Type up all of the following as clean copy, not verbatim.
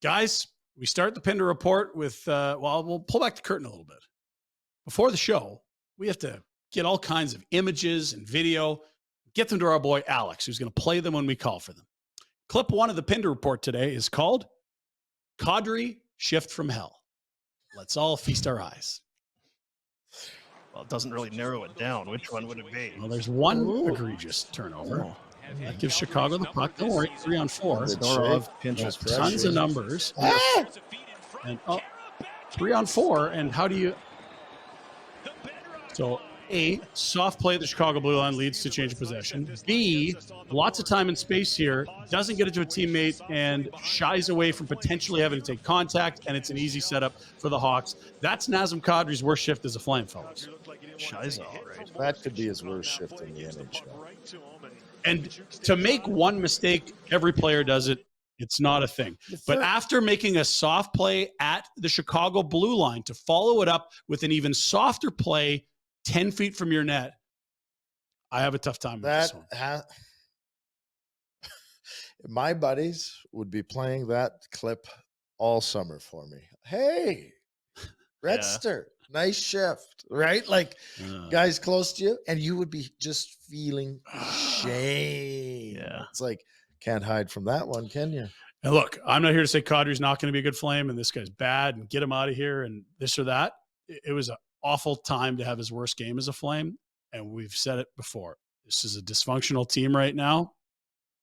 Guys, we start the Pinder Report with, we'll pull back the curtain a little bit. Before the show, we have to get all kinds of images and video, get them to our boy Alex, who's going to play them when we call for them. Clip one of the Pinder Report today is called Kadri Shift from Hell. Let's all feast our eyes. Well, it doesn't really narrow it down. Which one would it be? Well, there's one egregious turnover. That gives Chicago the puck. Don't worry, 3 on 4. Pinches Tons of numbers. And 3 on 4. And how do you? So A, soft play at the Chicago blue line leads to change of possession. B, lots of time and space here, doesn't get it to a teammate and shies away from potentially having to take contact, and it's an easy setup for the Hawks. That's Nazem Kadri's worst shift as a Flame, fellas. Shies all right. That could be his worst shift in the NHL. And to make one mistake, every player does it. It's not a thing. But after making a soft play at the Chicago blue line to follow it up with an even softer play 10 feet from your net, I have a tough time with this one. My buddies would be playing that clip all summer for me. Hey, Redster, nice shift, right? Like guys close to you, and you would be just feeling shame. Yeah. It's like, can't hide from that one, can you? And look, I'm not here to say Kadri's not going to be a good Flame and this guy's bad and get him out of here and this or that. It was an awful time to have his worst game as a Flame. And we've said it before. This is a dysfunctional team right now.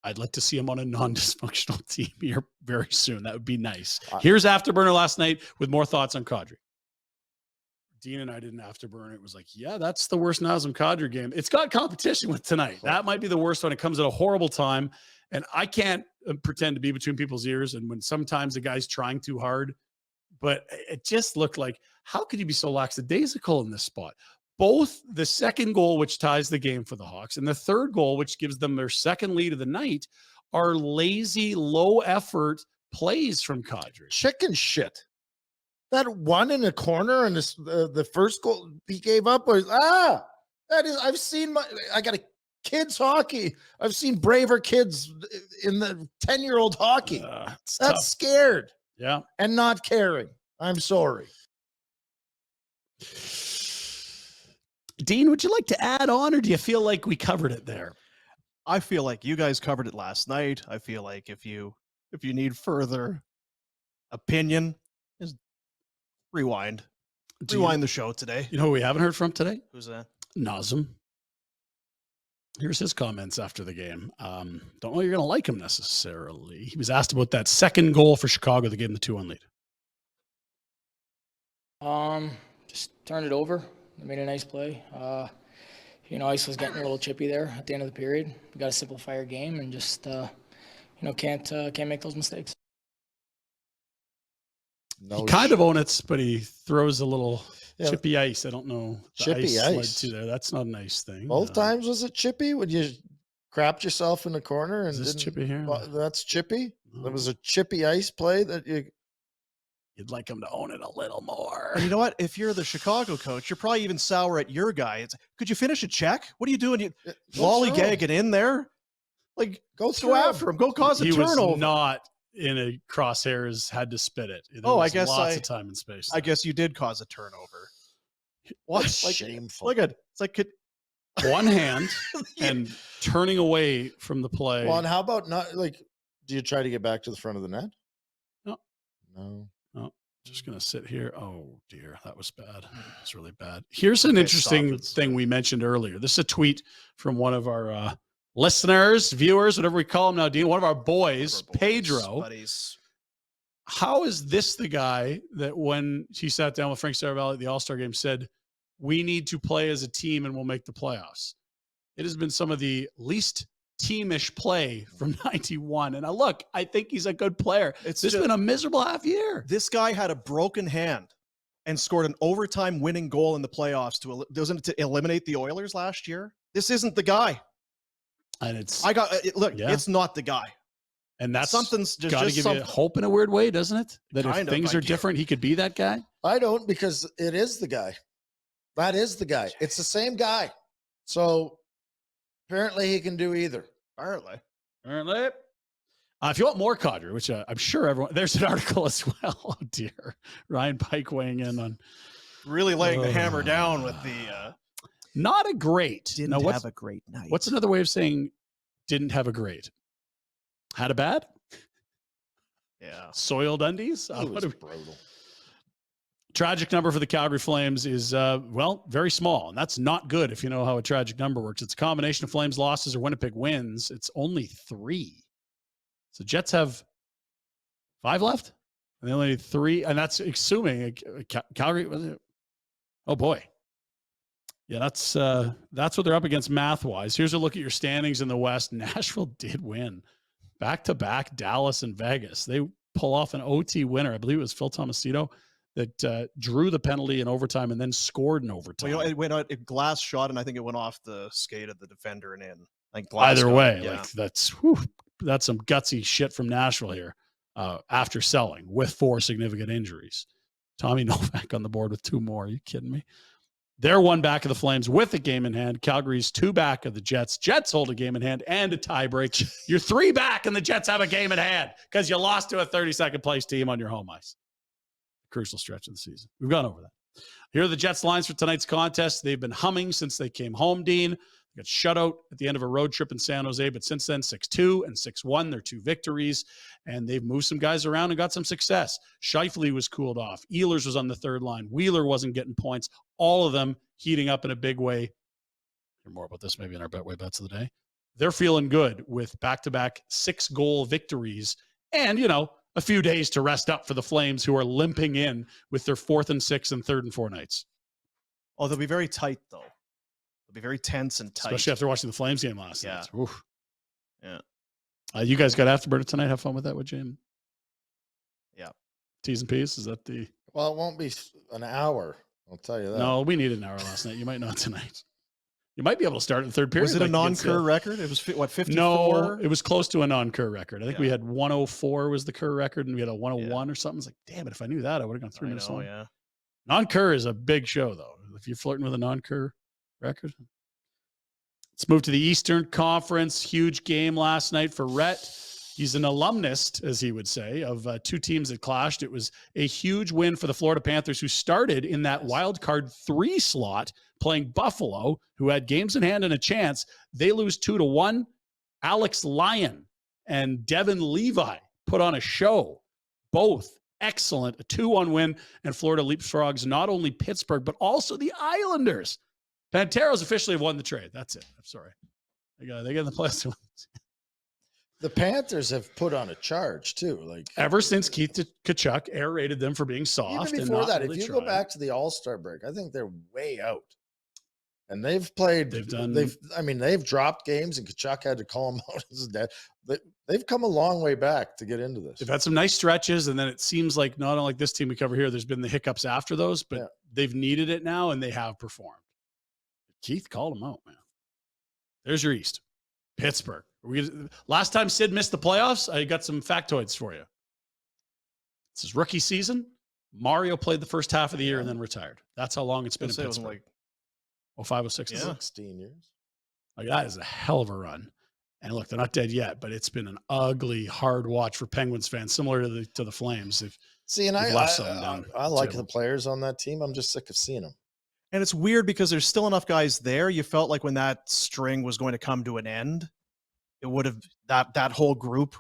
I'd like to see him on a non-dysfunctional team here very soon. That would be nice. Here's Afterburner last night with more thoughts on Kadri. Dean and I did an Afterburner. It was like, yeah, that's the worst Nazem Kadri game. It's got competition with tonight. That might be the worst one. It comes at a horrible time. And I can't pretend to be between people's ears. And when sometimes the guy's trying too hard, but it just looked like, how could you be so lackadaisical in this spot? Both the second goal, which ties the game for the Hawks, and the third goal, which gives them their second lead of the night, are lazy, low effort plays from Kadri. Chicken shit. That one in the corner and the first goal he gave up was, that is, I got a kids hockey. I've seen braver kids in the 10-year-old hockey. That's tough. Scared. Yeah. And not caring. I'm sorry. Dean, would you like to add on, or do you feel like we covered it there? I feel like you guys covered it last night. I feel like if you need further opinion, just rewind the show today. You know who we haven't heard from today? Who's that? Nazem. Here's his comments after the game. Don't know you're going to like him necessarily. He was asked about that second goal for Chicago that gave him the 2-1 lead. Just turned it over. They made a nice play. Ice was getting a little chippy there at the end of the period. We got to simplify our game and just, can't make those mistakes. He kind of owns it, but he throws a little chippy ice. I don't know. Chippy ice. To there. That's not a nice thing. Both times was it chippy? When you crapped yourself in the corner and is this chippy here? That's chippy. There was a chippy ice play that you'd like him to own it a little more. And you know what? If you're the Chicago coach, you're probably even sour at your guy. Could you finish a check? What are you doing? You lollygagging in there? Like, go after him. Go cause a turnover. He was not in a crosshairs, had to spit it. I guess lots of time and space. I guess you did cause a turnover. What? That's shameful. Look at it's like one hand and turning away from the play. Well, and how about not like? Do you try to get back to the front of the net? No. Just gonna sit here. Oh dear, that was bad. It's really bad. Here's an interesting thing we mentioned earlier. This is a tweet from one of our listeners, viewers, whatever we call them now, Dean. One of our boys, Pedro. Buddies. How is this the guy that when she sat down with Frank Saravalli at the All-Star game said, we need to play as a team and we'll make the playoffs? It has been some of the least teamish play from 91. And look, I think he's a good player. It's just been a miserable half year. This guy had a broken hand and scored an overtime winning goal in the playoffs to eliminate the Oilers last year. This isn't the guy. And it's it's not the guy. And that's something's just got to give you hope in a weird way, doesn't it? That if things are different, he could be that guy. I don't, because it is the guy. That is the guy. It's the same guy. So apparently he can do either. Apparently. If you want more Kadri, which I'm sure everyone, there's an article as well. Oh dear, Ryan Pike weighing in on Really laying the hammer down with the. Not a great. Didn't have a great night. What's another way of saying didn't have a great? Had a bad? Yeah. Soiled undies? It was brutal. Tragic number for the Calgary Flames is, very small. And that's not good if you know how a tragic number works. It's a combination of Flames losses or Winnipeg wins. It's only 3. So Jets have 5 left. And they only need 3. And that's assuming Calgary. Oh, boy. Yeah, that's what they're up against math-wise. Here's a look at your standings in the West. Nashville did win. Back-to-back, Dallas and Vegas. They pull off an OT winner. I believe it was Phil Tomasino that drew the penalty in overtime and then scored in overtime. Well, it went out, Glass shot, and I think it went off the skate of the defender and in. Like Glass Either got way, it, yeah. like that's some gutsy shit from Nashville here after selling with 4 significant injuries. Tommy Novak on the board with 2 more. Are you kidding me? They're 1 back of the Flames with a game in hand. Calgary's 2 back of the Jets. Jets hold a game in hand and a tie break. You're 3 back, and the Jets have a game in hand because you lost to a 32nd place team on your home ice. Crucial stretch of the season. We've gone over that. Here are the Jets' lines for tonight's contest. They've been humming since they came home, Dean. They got shut out at the end of a road trip in San Jose, but since then, 6-2 and 6-1. They're 2 victories, and they've moved some guys around and got some success. Scheifele was cooled off. Ehlers was on the third line. Wheeler wasn't getting points. All of them heating up in a big way. Hear more about this maybe in our Betway Bets of the day. They're feeling good with back-to-back 6-goal victories and, a few days to rest up for the Flames, who are limping in with their 4th and 6th and 3rd and 4 nights. Oh, they'll be very tight, though. They'll be very tense and tight. Especially after watching the Flames game last night. Oof. Yeah. You guys got Afterburner tonight. Have fun with that, would you? Yeah. T's and P's, is that the... Well, it won't be an hour. I'll tell you that. No, we needed an hour last night. You might not tonight. You might be able to start in the third period. Was it a non-Kerr record? It was, 54? No, it was close to a non-Kerr record. I think we Yeah. had 104 was the Kerr record, and we had a 101 or something. It's like, damn it, if I knew that, I would have gone 3 minutes long. Yeah. Non-Kerr is a big show, though. If you're flirting with a non-Kerr record. Let's move to the Eastern Conference. Huge game last night for Rhett. He's an alumnus, as he would say, of 2 teams that clashed. It was a huge win for the Florida Panthers, who started in that wild card 3 slot playing Buffalo, who had games in hand and a chance. They lose 2-1. Alex Lyon and Devin Levi put on a show. Both excellent. A 2-1 win, and Florida leapfrogs not only Pittsburgh, but also the Islanders. Panteros officially have won the trade. That's it. I'm sorry. They get in the playoffs. The Panthers have put on a charge too. Like Ever since Keith Tkachuk aerated them for being soft. even and before not that, really if you trying. go back to the All-Star break, I think they're way out. And they've played. They've dropped games, and Tkachuk had to call them out as dead. They've come a long way back to get into this. They've had some nice stretches, and then it seems like not only this team we cover here, there's been the hiccups after those, but they've needed it now, and they have performed. Keith called them out, man. There's your East. Pittsburgh. Last time Sid missed the playoffs, I got some factoids for you. It's his rookie season. Mario played the first half of the year and then retired. That's how long it's been in Pittsburgh. Like 05, 06. 16 years. Like, that is a hell of a run. And look, they're not dead yet, but it's been an ugly, hard watch for Penguins fans, similar to the Flames. I like too. the players on that team. I'm just sick of seeing them. And it's weird because there's still enough guys there. You felt like when that string was going to come to an end, it would have that whole group.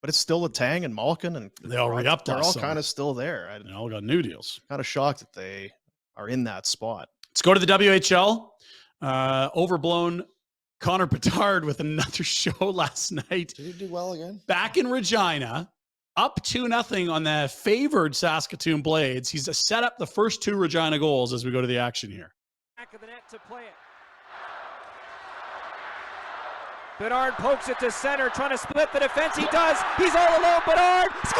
But it's still Letang and Malkin, and They all re-upped They're last all summer. kind of still there. They all got new deals. Kind of shocked that they are in that spot. Let's go to the WHL. Overblown Connor Bedard with another show last night. Did he do well again? Back in Regina, up 2-0 on the favored Saskatoon Blades. He's set up the first 2 Regina goals as we go to the action here. Back of the net to play it. Bedard pokes it to center, trying to split the defense. He does. He's all alone. Bedard scores!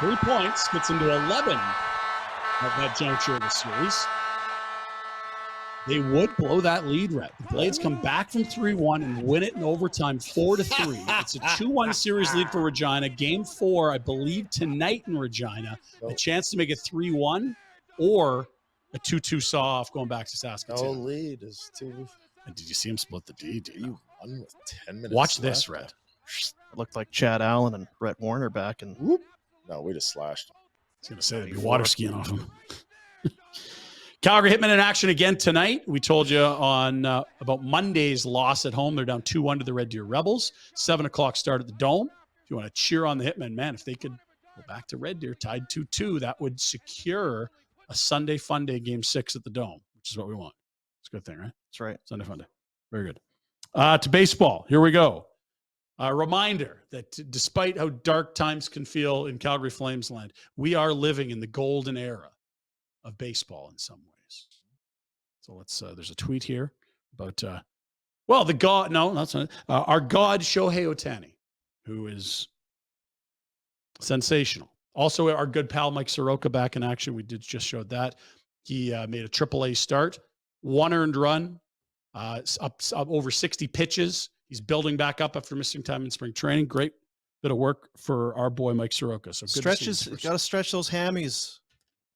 3 points, gets into 11 at that juncture of the series. They would blow that lead, Rhett. The Blades come back from 3-1 and win it in overtime 4-3. It's a 2-1 series lead for Regina. Game 4, I believe, tonight in Regina. A chance to make it 3-1 or a 2-2 saw-off going back to Saskatoon. No lead is too. And did you see him split the D? One with 10 minutes. Watch this, left. Red. It looked like Chad Allen and Brett Warner back in. Whoop. No, we just slashed. I was going to say, they'd be 94. water skiing off him. Calgary Hitmen in action again tonight. We told you on about Monday's loss at home. They're down 2-1 to the Red Deer Rebels. 7 o'clock start at the Dome. If you want to cheer on the Hitmen, man, if they could go back to Red Deer, tied 2-2, that would secure a Sunday Fun Day Game 6 at the Dome, which is what we want. It's a good thing, right? That's right. Sunday Fun Day. Very good. To baseball. Here we go. A reminder that despite how dark times can feel in Calgary Flames land, we are living in the golden era of baseball in some ways. So let's, there's a tweet here about, the God, no, that's not, our God Shohei Ohtani, who is sensational. Also, our good pal Mike Soroka back in action. We just showed that. He made a AAA start, 1 earned run, up over 60 pitches. He's building back up after missing time in spring training. Great bit of work for our boy Mike Soroka. So good Stretches, got to stretch those hammies,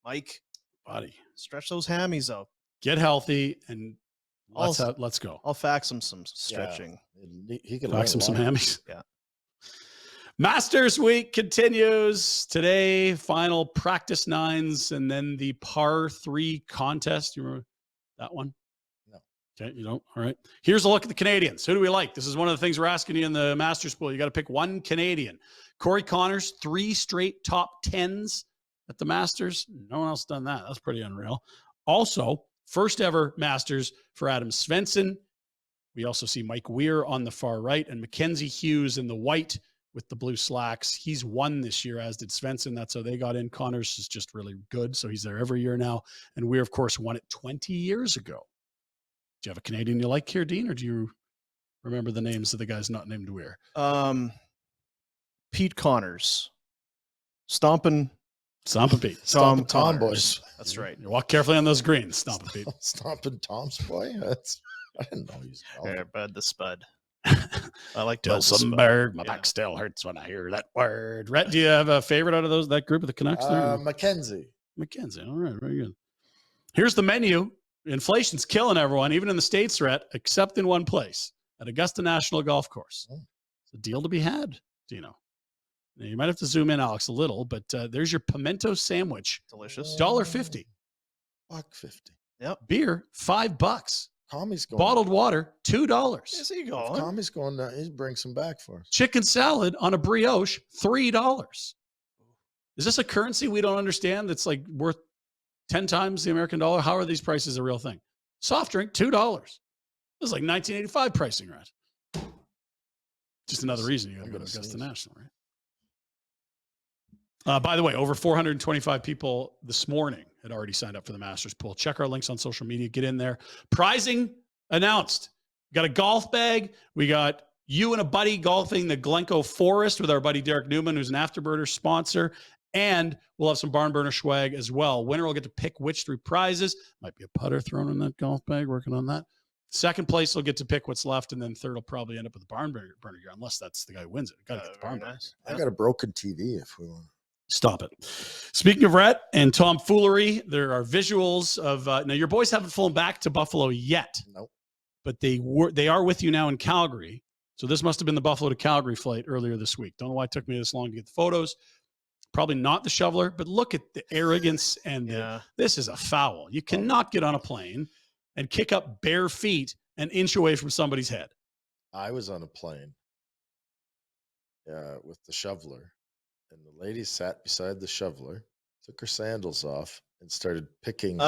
Mike. Buddy, Stretch those hammies out. get healthy and let's go. I'll fax him some stretching. Yeah. He can Fax him some hammies. Yeah. Masters Week continues today. Final practice nines and then the par 3 contest. You remember that one? No. Okay, you don't. All right. Here's a look at the Canadians. Who do we like? This is one of the things we're asking you in the Masters pool. You got to pick one Canadian. Corey Connors, 3 straight top 10s at the Masters. No one else done that. That's pretty unreal. Also, first ever Masters for Adam Svensson. We also see Mike Weir on the far right and Mackenzie Hughes in the white with the blue slacks. He's won this year, as did Svensson. That's how they got in. Connors is just really good, so he's there every year now. And Weir, of course, won it 20 years ago. Do you have a Canadian you like here, Dean, or do you remember the names of the guys not named Weir? Pete Connors, Stompin' Pete. Stompin' Tom Connors. boys. That's right. You walk carefully on those greens, Stompin' Pete. Stompin' Tom's boy. I didn't know he's Yeah, Bud the Spud. I like Bud the Spud. Dilsenberg. My Yeah. back still hurts when I hear that word. Rhett, do you have a favorite out of that group of the Canucks there? Mackenzie. Mackenzie. All right, very good. Here's the menu. Inflation's killing everyone, even in the States, Rhett, except in one place, at Augusta National Golf Course. Oh. It's a deal to be had, Dino. Now, you might have to zoom in, Alex, a little, but there's your pimento sandwich. Delicious. $1.50. $1.50. Beer, $5. Tommy's going. Bottled water, $2. Is he If going? Tommy's going. He brings some back for us. Chicken salad on a brioche, $3. Is this a currency we don't understand that's like worth 10 times the American dollar? How are these prices a real thing? Soft drink, $2. This is like 1985 pricing, right? Just another reason you got to go to Augusta National, right? By the way, over 425 people this morning had already signed up for the Masters pool. Check our links on social media. Get in there. Prizing announced. We got a golf bag. We got you and a buddy golfing the Glencoe Forest with our buddy Derek Newman, who's an Afterburner sponsor. And we'll have some barn burner swag as well. Winner will get to pick which 3 prizes. Might be a putter thrown in that golf bag. Working on that. Second place will get to pick what's left, and then third will probably end up with the barn burner gear, unless that's the guy who wins it. Got to get the barn burner. Nice. I got a broken TV if we want. Stop it. Speaking of Rhett and tomfoolery, there are visuals of now your boys haven't flown back to Buffalo yet. Nope. But they are with you now in Calgary. So this must have been the Buffalo to Calgary flight earlier this week. Don't know why it took me this long to get the photos. Probably not the shoveler, but look at the arrogance and this is a foul. You cannot get on a plane and kick up bare feet an inch away from somebody's head. I was on a plane with the shoveler, and the lady sat beside the shoveler, took her sandals off, and started picking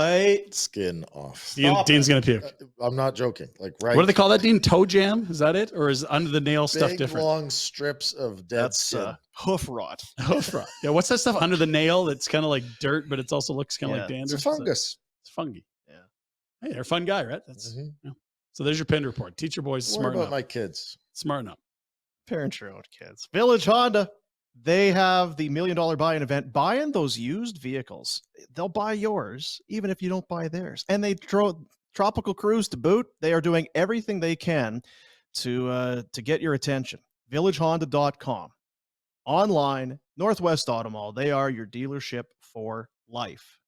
skin off. Dean's going to puke. I'm not joking. Like, right. What do they call that, Dean? Toe jam? Is that it? Or is under the nail stuff Big, different? long strips of dead skin. Hoof rot. Hoof rot. Yeah, what's that stuff under the nail that's kind of like dirt, but it also looks kind of like It's dander? a fungus. It's fungi. Yeah. Hey, they're a fun guy, right? That's Mhm. yeah. So there's your pin report. Teach your boys What smarten about up. my kids? Smarten up. Parent your own kids. Village Honda. They have the $1 million buy-in event. Buy in those used vehicles. They'll buy yours, even if you don't buy theirs. And they throw Tropical Cruise to boot. They are doing everything they can to get your attention. VillageHonda.com. Online, Northwest Auto Mall. They are your dealership for life.